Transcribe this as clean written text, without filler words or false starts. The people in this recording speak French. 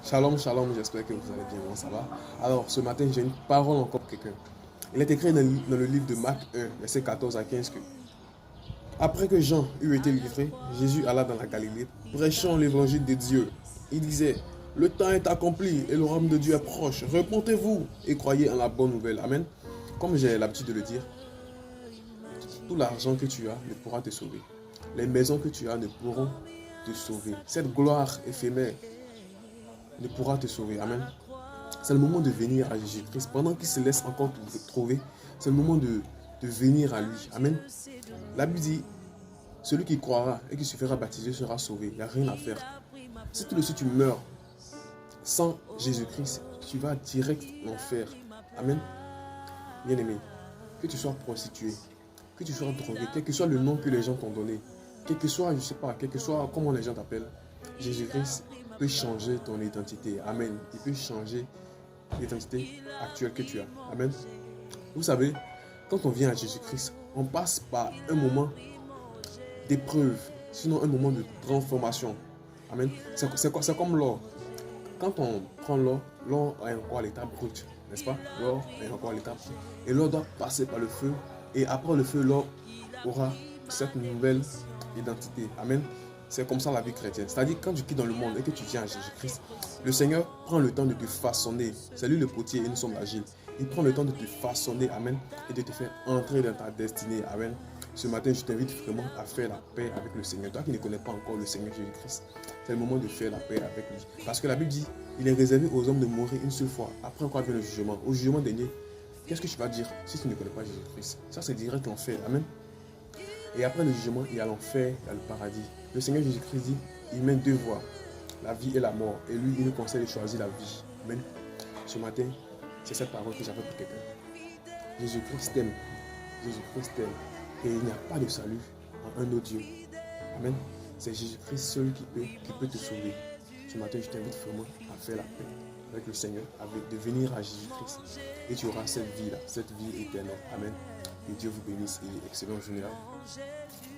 Shalom, shalom, j'espère que vous allez bien, moi ça va. Alors, ce matin, j'ai une parole encore pour quelqu'un. Il est écrit dans le livre de Marc 1, verset 14 à 15 que, après que Jean eut été livré, Jésus alla dans la Galilée, prêchant l'évangile de Dieu. Il disait, le temps est accompli et le royaume de Dieu est proche. Repentez-vous et croyez en la bonne nouvelle. Amen. Comme j'ai l'habitude de le dire, tout l'argent que tu as ne pourra te sauver. Les maisons que tu as ne pourront te sauver. Cette gloire éphémère ne pourra te sauver. Amen. C'est le moment de venir à Jésus-Christ. Pendant qu'il se laisse encore trouver, c'est le moment de venir à lui. Amen. La Bible dit, celui qui croira et qui se fera baptiser sera sauvé. Il n'y a rien à faire. Si tout de suite tu meurs sans Jésus-Christ, tu vas direct en enfer. Amen. Bien-aimé, que tu sois prostitué, que tu sois drogué, quel que soit le nom que les gens t'ont donné, quel que soit, je ne sais pas, quel que soit comment les gens t'appellent, Jésus-Christ peut changer ton identité. Amen. Il peut changer l'identité actuelle que tu as. Amen. Vous savez, quand on vient à Jésus-Christ, on passe par un moment d'épreuve, sinon un moment de transformation. Amen. C'est comme l'or. Quand on prend l'or, l'or est encore à l'état brut, n'est-ce pas? L'or est encore à l'état brut. Et l'or doit passer par le feu. Et après le feu, l'or aura cette nouvelle identité. Amen. C'est comme ça la vie chrétienne. C'est-à-dire quand tu quittes dans le monde et que tu viens à Jésus-Christ, le Seigneur prend le temps de te façonner. C'est lui le potier et nous sommes l'agile. Il prend le temps de te façonner, amen, et de te faire entrer dans ta destinée, amen. Ce matin, je t'invite vraiment à faire la paix avec le Seigneur. Toi qui ne connais pas encore le Seigneur Jésus-Christ, c'est le moment de faire la paix avec lui. Parce que la Bible dit, il est réservé aux hommes de mourir une seule fois. Après encore vient le jugement. Au jugement dernier, qu'est-ce que tu vas dire si tu ne connais pas Jésus-Christ? Ça, c'est direct l'enfer, amen. Et après le jugement, il y a l'enfer, il y a le paradis. Le Seigneur Jésus-Christ dit, il mène deux voies, la vie et la mort. Et lui, il nous conseille de choisir la vie. Amen. Ce matin, c'est cette parole que j'avais pour quelqu'un. Jésus-Christ t'aime. Jésus-Christ t'aime. Et il n'y a pas de salut en un autre Dieu. Amen. C'est Jésus-Christ seul qui peut te sauver. Ce matin, je t'invite vraiment à faire la paix avec le Seigneur, de venir à Jésus-Christ. Et tu auras cette vie-là, cette vie éternelle. Amen. Que Dieu vous bénisse et excellente journée à vous.